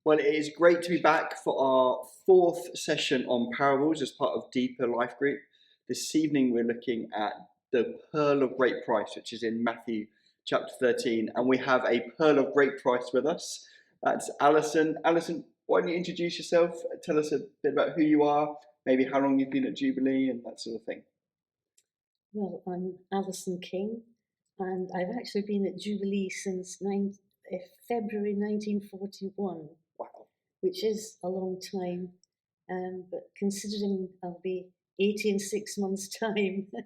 Well, it is great to be back for our fourth session on parables as part of Deeper Life Group. This evening we're looking at the pearl of great price, which is in Matthew chapter 13, and we have a pearl of great price with us. That's Alison. Alison, why don't you introduce yourself? Tell us a bit about who you are, maybe how long you've been at Jubilee and that sort of thing. Well, I'm Alison King, and I've actually been at Jubilee since February 1941. Wow. Which is a long time, but considering I'll be 80 in 6 months' time, but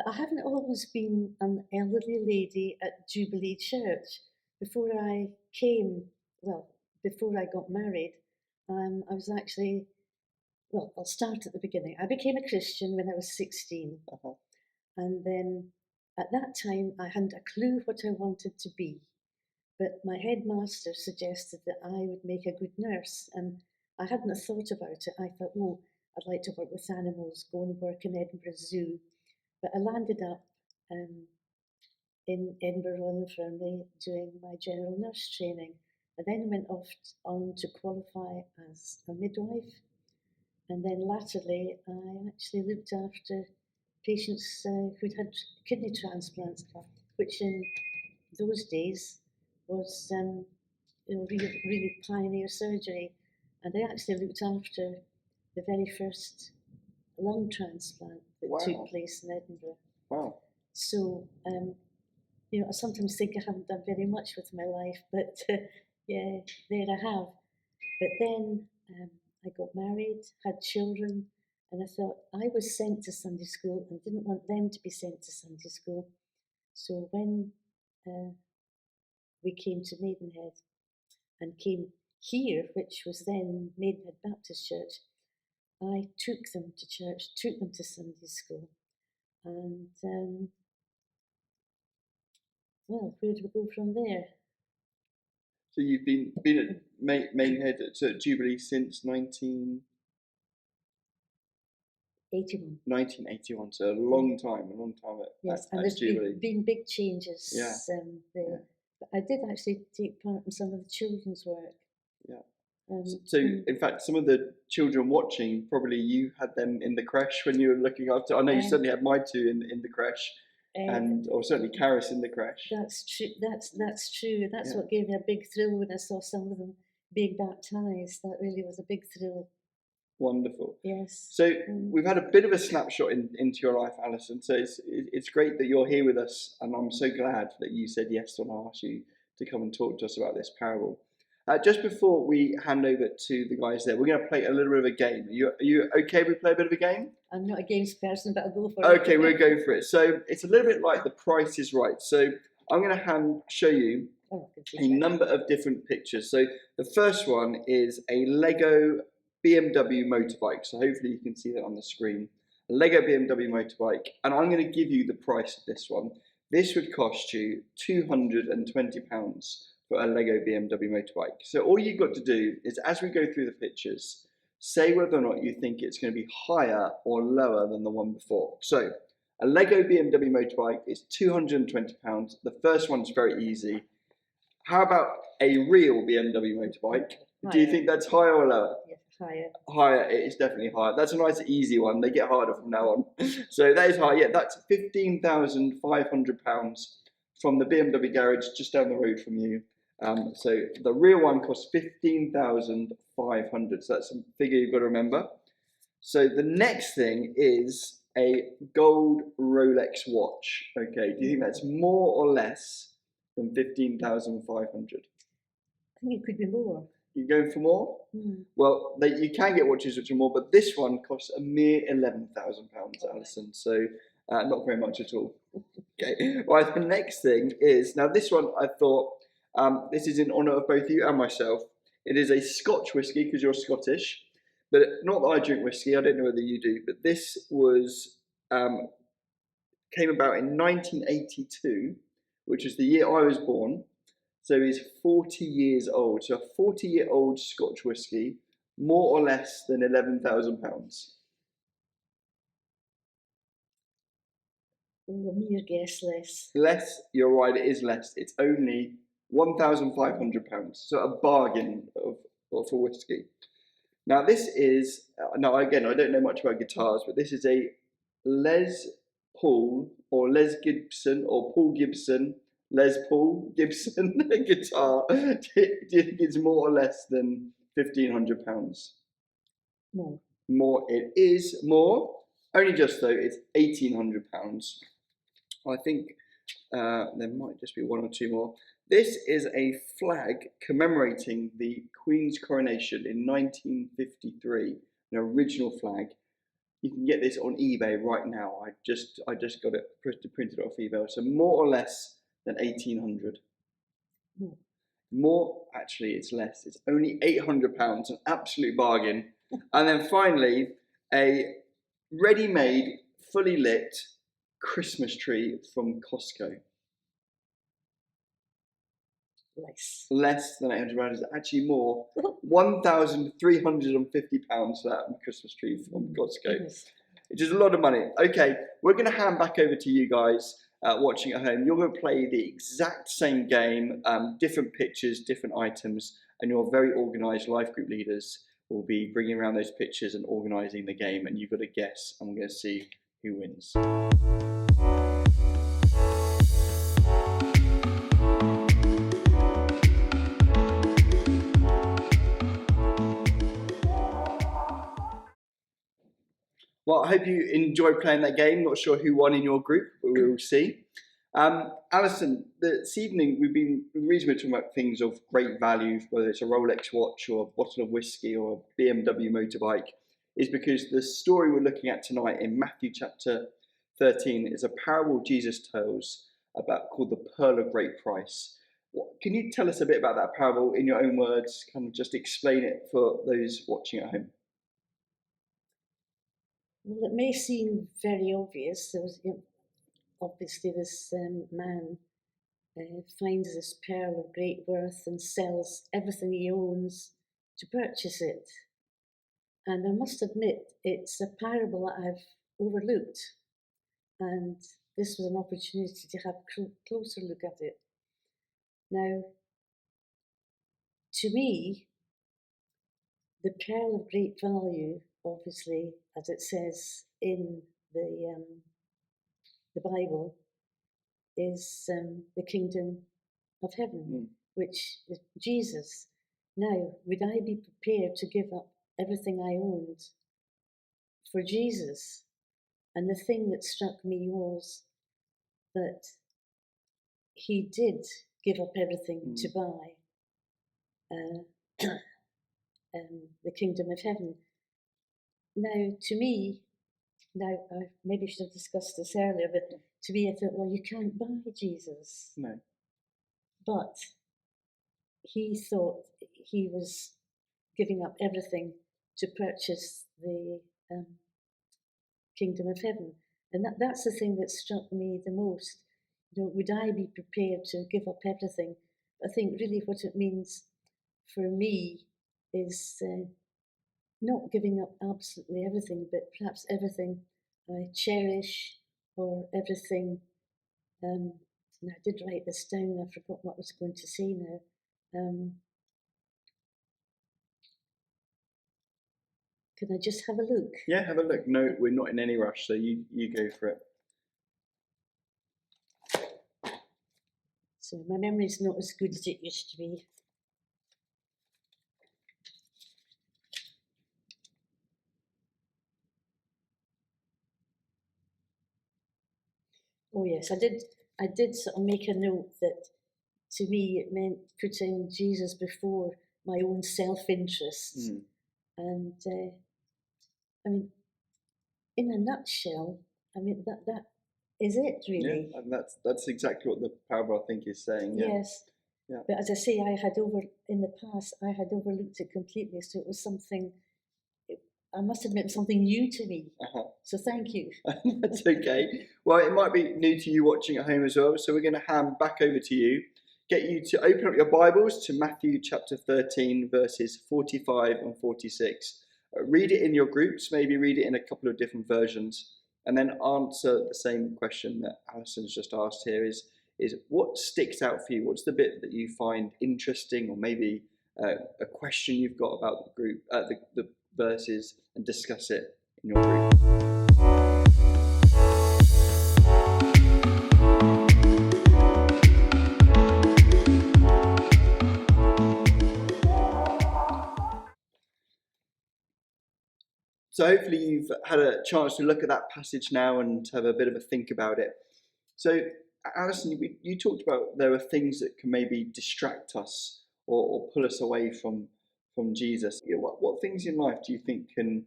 I haven't always been an elderly lady at Jubilee Church. Before I got married, I was actually, I'll start at the beginning. I became a Christian when I was 16, and then at that time I hadn't a clue what I wanted to be. But my headmaster suggested that I would make a good nurse, and I hadn't thought about it. I thought, I'd like to work with animals, go and work in Edinburgh Zoo. But I landed up in Edinburgh Royal Infirmary doing my general nurse training, and then went off on to qualify as a midwife. And then latterly, I actually looked after patients who'd had kidney transplants, which in those days was really pioneer surgery, and I actually looked after the very first lung transplant that took place in Edinburgh. Wow. So I sometimes think I haven't done very much with my life, but yeah, there I have. But then I got married, had children, and I thought I was sent to Sunday school and didn't want them to be sent to Sunday school. So when we came to Maidenhead and came here, which was then Maidenhead Baptist Church, I took them to church, took them to Sunday school, and where do we go from there? So you've been at Maidenhead at Jubilee since 1981, so a long time yes, at there's Jubilee. Been big changes there. Yeah. But I did actually take part in some of the children's work. Yeah. So in fact, some of the children watching, probably you had them in the creche when you were looking after. I know you certainly had my two in the creche, or certainly Karis in the creche. That's true. That's true. That's what gave me a big thrill when I saw some of them being baptised. That really was a big thrill. Wonderful. Yes. So we've had a bit of a snapshot into your life, Alison. So it's great that you're here with us, and I'm so glad that you said yes when I asked you to come and talk to us about this parable. Just before we hand over to the guys there, we're going to play a little bit of a game. Are you okay if we play a bit of a game? I'm not a games person, but I'll go for it. Okay, we'll go for it. So it's a little bit like The Price is Right. So I'm going to show you a number of different pictures. So the first one is a Lego BMW motorbike. So hopefully you can see that on the screen. A Lego BMW motorbike. And I'm going to give you the price of this one. This would cost you £220 for a Lego BMW motorbike. So all you've got to do is, as we go through the pictures, say whether or not you think it's going to be higher or lower than the one before. So a Lego BMW motorbike is £220. The first one's very easy. How about a real BMW motorbike? Higher. Do you think that's higher or lower? Yes, higher. Higher, it is definitely higher. That's a nice easy one. They get harder from now on. So that is high. Yeah, that's £15,500 from the BMW garage just down the road from you. So the real one costs £15,500. So that's a figure you've got to remember. So the next thing is a gold Rolex watch. Okay, do you think that's more or less than £15,500? I think it could be more. You're going for more? Well, you can get watches which are more, but this one costs a mere £11,000, Alison. So Not very much at all. Okay, right, the next thing is, now this one I thought, this is in honour of both you and myself. It is a Scotch whisky, because you're Scottish, but not that I drink whisky, I don't know whether you do, but this was, came about in 1982, which is the year I was born, so he's 40 years old. So a 40-year-old Scotch whisky, more or less than £11,000. Let me guess less. Less, you're right, it is less. It's only £1,500. So a bargain of a whisky. Now this is, now again, I don't know much about guitars, but this is a Les Paul or Les Gibson or Paul Gibson, Les Paul Gibson guitar. Do you think it's more or less than £1,500? More. More, it is more. Only just though, it's £1,800. I think there might just be one or two more. This is a flag commemorating the Queen's coronation in 1953, an original flag. You can get this on eBay right now. I just got it printed off eBay. So more or less than 1,800. More, actually, it's less. It's only £800, an absolute bargain. And then finally, a ready-made, fully lit Christmas tree from Costco. Less than £800. It's actually more. £1,350 for that Christmas tree from Costco, which is a lot of money. Okay, we're going to hand back over to you guys watching at home. You're going to play the exact same game, different pictures, different items, and your very organised life group leaders will be bringing around those pictures and organising the game, and you've got to guess, and we're going to see who wins. Well, I hope you enjoyed playing that game. Not sure who won in your group, but we will see. Alison, this evening the reason we're talking about things of great value, whether it's a Rolex watch or a bottle of whiskey or a BMW motorbike, is because the story we're looking at tonight in Matthew chapter 13 is a parable Jesus tells about called the Pearl of Great Price. Can you tell us a bit about that parable in your own words? Kind of just explain it for those watching at home. Well, it may seem very obvious. There was, obviously, this man finds this pearl of great worth and sells everything he owns to purchase it. And I must admit, it's a parable that I've overlooked. And this was an opportunity to have a closer look at it. Now, to me, the pearl of great value, obviously, as it says in the Bible, is the kingdom of heaven, which is Jesus. Now, would I be prepared to give up everything I owned for Jesus? And the thing that struck me was that he did give up everything to buy the kingdom of heaven. Now, to me, I maybe should have discussed this earlier, but to me, I thought, well, you can't buy Jesus. No. But he thought he was giving up everything to purchase the kingdom of heaven. And that's the thing that struck me the most. Would I be prepared to give up everything? I think really what it means for me is not giving up absolutely everything, but perhaps everything I cherish or everything. And I did write this down, I forgot what I was going to say now. Can I just have a look? Yeah, have a look. No, we're not in any rush, so you go for it. So my memory's not as good as it used to be. Oh yes, I did sort of make a note that to me it meant putting Jesus before my own self-interests. And I mean, in a nutshell, I mean that is it Yeah, really? and that's exactly what the parable I think is saying. Yeah. Yes. Yeah. But as I say, in the past, I had overlooked it completely. So it was something, I must admit, it was something new to me. Uh-huh. So thank you. That's okay. Well, it might be new to you watching at home as well. So we're going to hand back over to you, get you to open up your Bibles to Matthew chapter 13, verses 45 and 46. Read it in your groups, maybe read it in a couple of different versions, and then answer the same question that Alison's just asked here is what sticks out for you? What's the bit that you find interesting, or maybe a question you've got about the group, the verses, and discuss it in your group. So hopefully you've had a chance to look at that passage now and have a bit of a think about it. So Alison, you talked about there are things that can maybe distract us or pull us away from Jesus. What things in life do you think can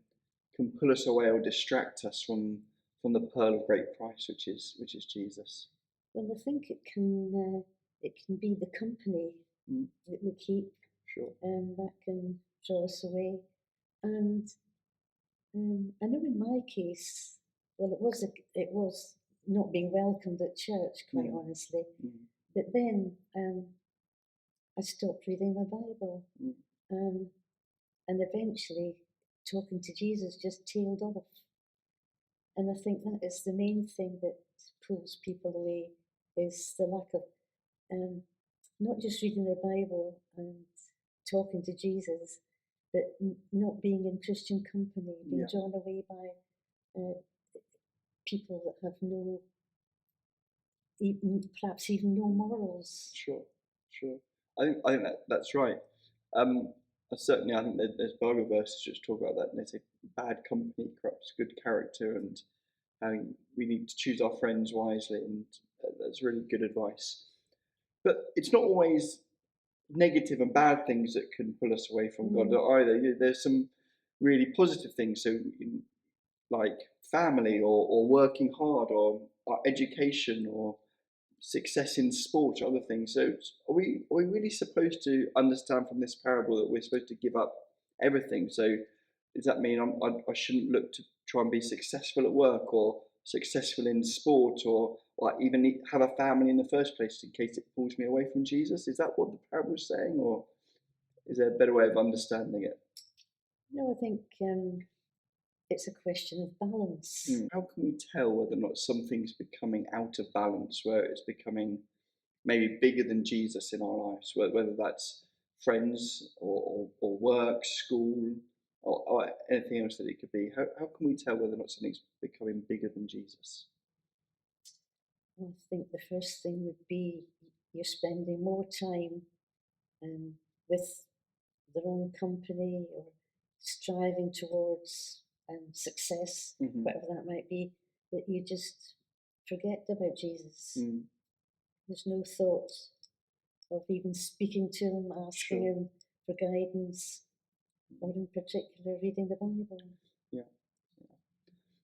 pull us away or distract us from the pearl of great price, which is Jesus? Well, I think it can be the company that we keep. Sure. That can draw us away. And I know in my case, well, it was not being welcomed at church, quite honestly. But then I stopped reading the Bible, and eventually talking to Jesus just tailed off. And I think that is the main thing that pulls people away, is the lack of not just reading the Bible and talking to Jesus, but not being in Christian company, being drawn away by people that have perhaps even no morals. Sure. I think that's right. Certainly, I think there's Bible verses which talk about that. And they say bad company corrupts good character, and how we need to choose our friends wisely, and that's really good advice. But it's not always negative and bad things that can pull us away from God either. There's some really positive things. So, like family, or working hard, or education, or success in sport, or other things. So are we really supposed to understand from this parable that we're supposed to give up everything? So does that mean I shouldn't look to try and be successful at work, or successful in sport, or even have a family in the first place in case it pulls me away from Jesus? Is that what the parable is saying, or is there a better way of understanding it? No, I think it's a question of balance. How can we tell whether or not something's becoming out of balance, where it's becoming maybe bigger than Jesus in our lives, whether that's friends, or work, school, or anything else that it could be? How can we tell whether or not something's becoming bigger than Jesus? I think the first thing would be you're spending more time with the wrong company, or striving towards success, whatever that might be, that you just forget about Jesus. There's no thought of even speaking to him, asking him for guidance, or in particular reading the Bible.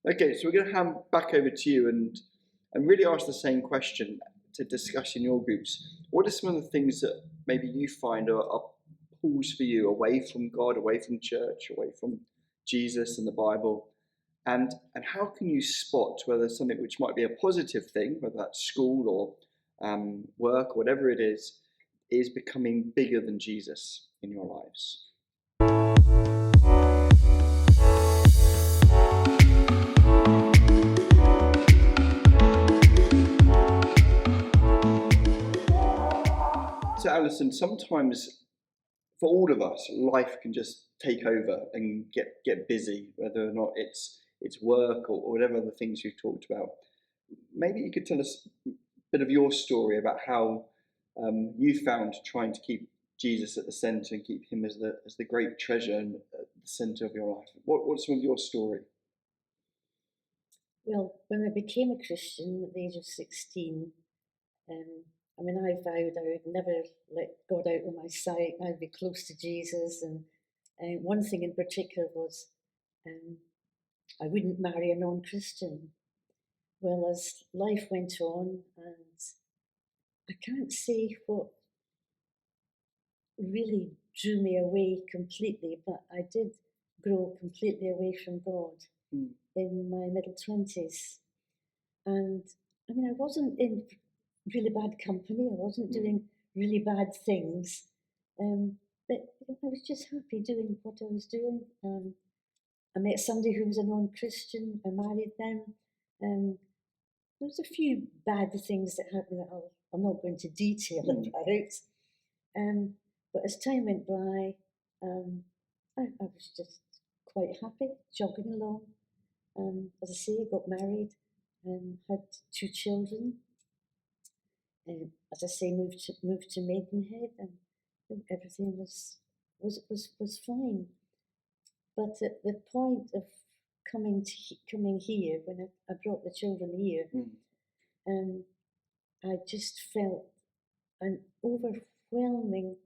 Okay, so we're going to hand back over to you and really ask the same question to discuss in your groups. What are some of the things that maybe you find are pulls for you away from God, away from church, away from Jesus and the Bible? And how can you spot whether something which might be a positive thing, whether that's school or work, or whatever it is becoming bigger than Jesus in your lives? So Alison, sometimes for all of us, life can just take over and get busy, whether or not it's work, or whatever other things you've talked about. Maybe you could tell us a bit of your story about how you found trying to keep Jesus at the centre and keep him as the great treasure and at the centre of your life. What's some of your story? Well, when I became a Christian at the age of 16, I vowed I would never let God out of my sight. I'd be close to Jesus. And one thing in particular was I wouldn't marry a non-Christian. well, as life went on, and I can't say what really drew me away completely, but I did grow completely away from God in my middle 20s. And I mean, I wasn't in really bad company, I wasn't doing really bad things, but I was just happy doing what I was doing. I met somebody who was a non-Christian, I married them. There was a few bad things that happened that I'm not going to detail about. But as time went by, I was just quite happy, jogging along. As I say, got married and had 2 children. And as I say, moved to Maidenhead, and everything was fine. But at the point of coming here, when I brought the children here, I just felt an overwhelming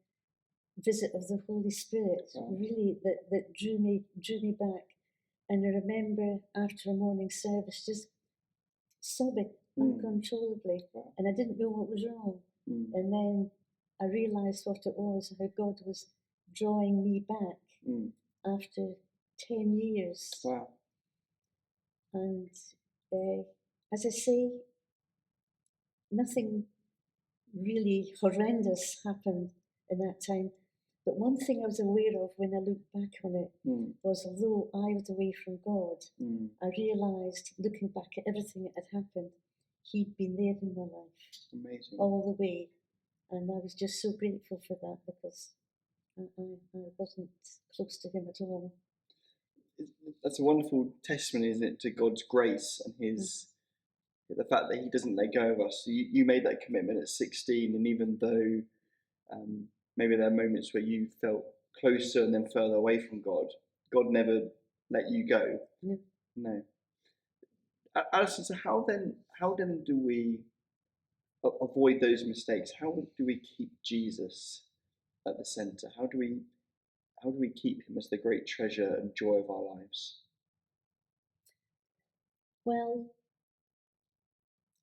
visit of the Holy Spirit, really that drew me back. And I remember after a morning service just sobbing uncontrollably, and I didn't know what was wrong. And then I realised what it was, how God was drawing me back after 10 years. Wow. And as I say, nothing really horrendous happened in that time. But one thing I was aware of when I looked back on it was, although I was away from God, I realised, looking back at everything that had happened, He'd been there in my life. Amazing. All the way. And I was just so grateful for that, because I wasn't close to Him at all. That's a wonderful testimony, isn't it, to God's grace and His the fact that He doesn't let go of us. So you made that commitment at 16, and even though maybe there are moments where you felt closer and then further away from God, God never let you go. No. Alison, so how then do we avoid those mistakes? How do we keep Jesus at the centre? How do we keep Him as the great treasure and joy of our lives? Well,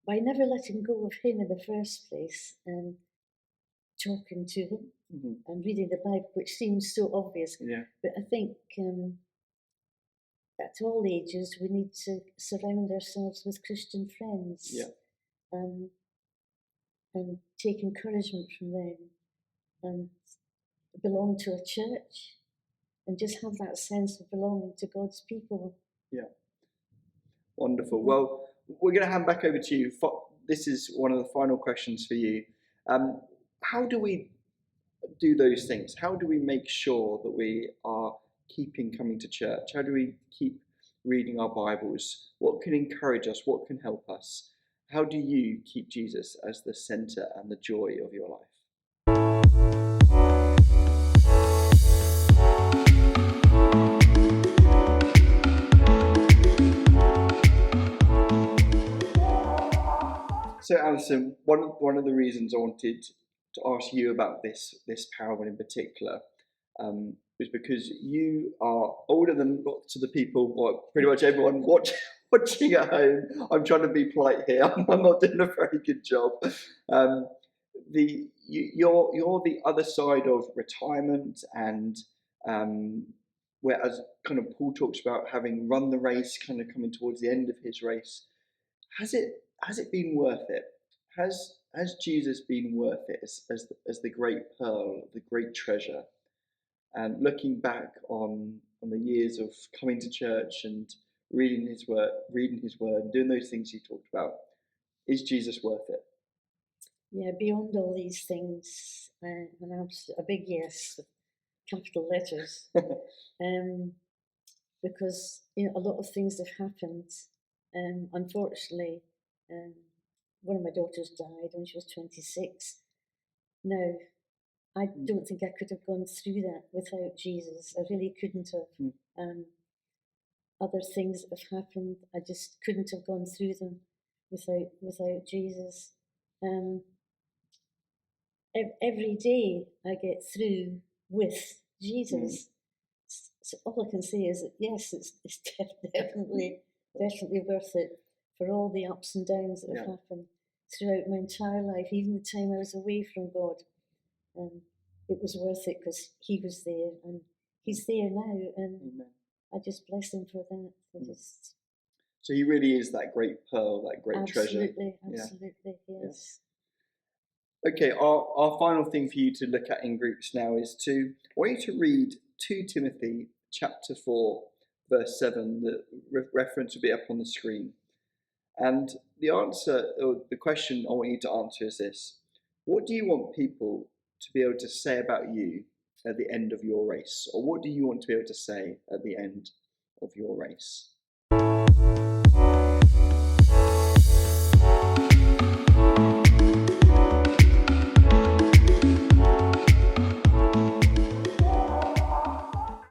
by never letting go of Him in the first place, and talking to Him and reading the Bible, which seems so obvious. But I think at all ages we need to surround ourselves with Christian friends, and take encouragement from them, and belong to a church, and just have that sense of belonging to God's people. Yeah. Wonderful. Well, we're going to hand back over to you. This is one of the final questions for you. How do we do those things? How do we make sure that we are keeping coming to church? How do we keep reading our Bibles? What can encourage us? What can help us? How do you keep Jesus as the centre and the joy of your life? So, Alison, one of the reasons I wanted to ask you about this parable in particular was because you are older than lots of the people, or pretty much everyone watching at home. I'm trying to be polite here. I'm not doing a very good job. You're the other side of retirement, and whereas kind of Paul talks about having run the race, kind of coming towards the end of his race. Has it been worth it? Has Jesus been worth it as the great pearl, the great treasure? And looking back on the years of coming to church and reading His word, and doing those things you talked about, is Jesus worth it? Yeah, beyond all these things, a big yes, with capital letters, because a lot of things have happened. Unfortunately, one of my daughters died when she was 26. Now, I don't think I could have gone through that without Jesus. I really couldn't have. Other things that have happened, I just couldn't have gone through them without Jesus. Every day I get through with Jesus. So all I can say is that yes, it's definitely worth it for all the ups and downs that have happened throughout my entire life, even the time I was away from God. It was worth it because He was there, and He's there now, and Amen. I just bless Him for that. I just So He really is that great pearl, that great treasure. Absolutely, yes. Okay, our final thing for you to look at in groups now is I want you to read 2 Timothy chapter 4, verse 7. The reference will be up on the screen. And the answer, or the question I want you to answer is this: what do you want people to be able to say about you at the end of your race? Or what do you want to be able to say at the end of your race?